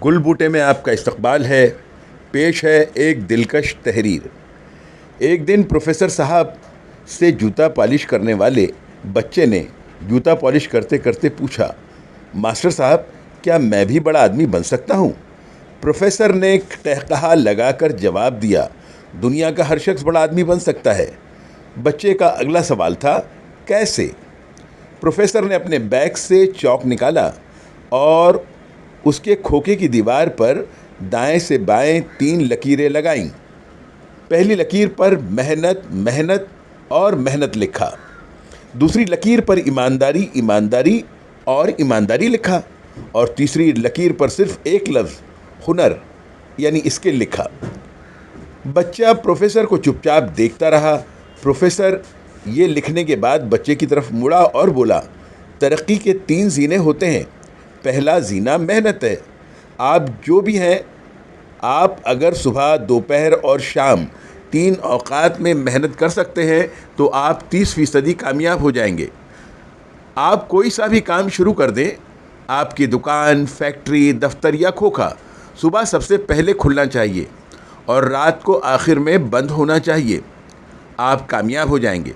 گل بوٹے میں آپ کا استقبال ہے۔ پیش ہے ایک دلکش تحریر۔ ایک دن پروفیسر صاحب سے جوتا پالش کرنے والے بچے نے جوتا پالش کرتے کرتے پوچھا، ماسٹر صاحب کیا میں بھی بڑا آدمی بن سکتا ہوں؟ پروفیسر نے قہقہا لگا کر جواب دیا، دنیا کا ہر شخص بڑا آدمی بن سکتا ہے۔ بچے کا اگلا سوال تھا، کیسے؟ پروفیسر نے اپنے بیگ سے چاک نکالا اور اس کے کھوکے کی دیوار پر دائیں سے بائیں 3 لکیریں لگائیں۔ پہلی لکیر پر محنت محنت اور محنت لکھا، دوسری لکیر پر ایمانداری ایمانداری اور ایمانداری لکھا، اور تیسری لکیر پر صرف ایک لفظ ہنر یعنی اسکل لکھا۔ بچہ پروفیسر کو چپ چاپ دیکھتا رہا۔ پروفیسر یہ لکھنے کے بعد بچے کی طرف مڑا اور بولا، ترقی کے 3 زینے ہوتے ہیں۔ پہلا زینہ محنت ہے۔ آپ جو بھی ہیں، آپ اگر صبح دوپہر اور شام 3 اوقات میں محنت کر سکتے ہیں تو آپ 30% کامیاب ہو جائیں گے۔ آپ کوئی سا بھی کام شروع کر دیں، آپ کی دکان، فیکٹری، دفتر یا کھوکھا صبح سب سے پہلے کھلنا چاہیے اور رات کو آخر میں بند ہونا چاہیے۔ آپ کامیاب ہو جائیں گے۔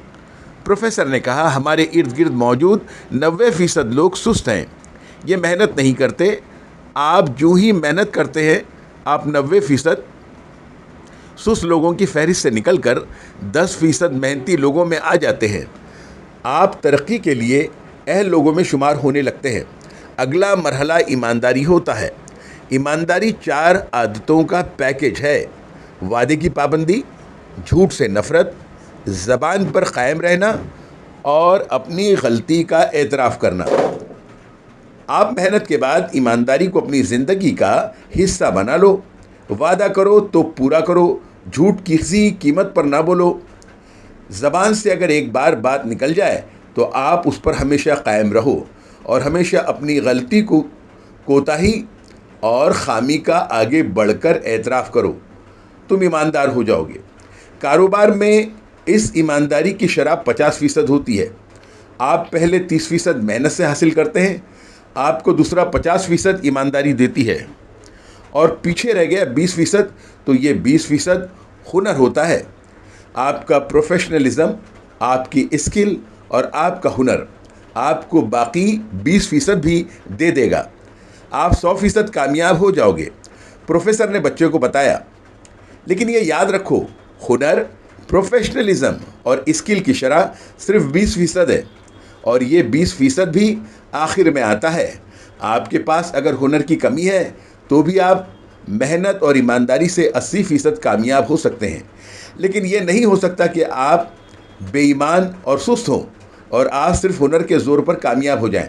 پروفیسر نے کہا، ہمارے ارد گرد موجود 90% لوگ سست ہیں، یہ محنت نہیں کرتے۔ آپ جو ہی محنت کرتے ہیں، آپ 90% سست لوگوں کی فہرست سے نکل کر 10% محنتی لوگوں میں آ جاتے ہیں۔ آپ ترقی کے لیے اہل لوگوں میں شمار ہونے لگتے ہیں۔ اگلا مرحلہ ایمانداری ہوتا ہے۔ ایمانداری 4 عادتوں کا پیکج ہے: وعدے کی پابندی، جھوٹ سے نفرت، زبان پر قائم رہنا اور اپنی غلطی کا اعتراف کرنا۔ آپ محنت کے بعد ایمانداری کو اپنی زندگی کا حصہ بنا لو۔ وعدہ کرو تو پورا کرو، جھوٹ کسی قیمت پر نہ بولو۔ زبان سے اگر ایک بار بات نکل جائے تو آپ اس پر ہمیشہ قائم رہو اور ہمیشہ اپنی غلطی کو، کوتاہی اور خامی کا آگے بڑھ کر اعتراف کرو۔ تم ایماندار ہو جاؤ گے۔ کاروبار میں اس ایمانداری کی شرح 50% ہوتی ہے۔ آپ پہلے 30% محنت سے حاصل کرتے ہیں، آپ کو دوسرا 50% ایمانداری دیتی ہے، اور پیچھے رہ گیا 20%، تو یہ 20% ہنر ہوتا ہے۔ آپ کا پروفیشنلزم، آپ کی اسکل اور آپ کا ہنر آپ کو باقی 20% بھی دے دے گا۔ آپ 100% کامیاب ہو جاؤ گے۔ پروفیسر نے بچے کو بتایا، لیکن یہ یاد رکھو، ہنر، پروفیشنلزم اور اسکل کی شرح صرف 20% ہے، اور یہ 20% بھی آخر میں آتا ہے۔ آپ کے پاس اگر ہنر کی کمی ہے تو بھی آپ محنت اور ایمانداری سے 80% کامیاب ہو سکتے ہیں، لیکن یہ نہیں ہو سکتا کہ آپ بے ایمان اور سست ہوں اور آپ صرف ہنر کے زور پر کامیاب ہو جائیں۔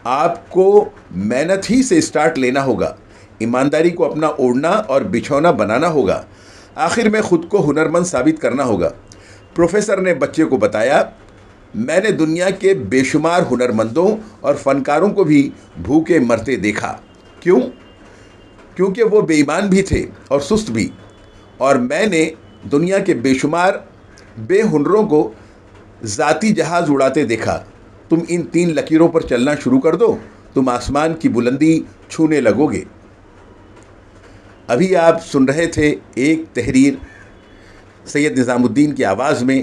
آپ کو محنت ہی سے سٹارٹ لینا ہوگا، ایمانداری کو اپنا اوڑھنا اور بچھونا بنانا ہوگا، آخر میں خود کو ہنرمند ثابت کرنا ہوگا۔ پروفیسر نے بچے کو بتایا، میں نے دنیا کے بے شمار ہنرمندوں اور فنکاروں کو بھی بھوکے مرتے دیکھا۔ کیوں؟ کیونکہ وہ بے ایمان بھی تھے اور سست بھی، اور میں نے دنیا کے بے شمار بے ہنروں کو ذاتی جہاز اڑاتے دیکھا۔ تم ان 3 لکیروں پر چلنا شروع کر دو، تم آسمان کی بلندی چھونے لگو گے۔ ابھی آپ سن رہے تھے ایک تحریر سید نظام الدین کی آواز میں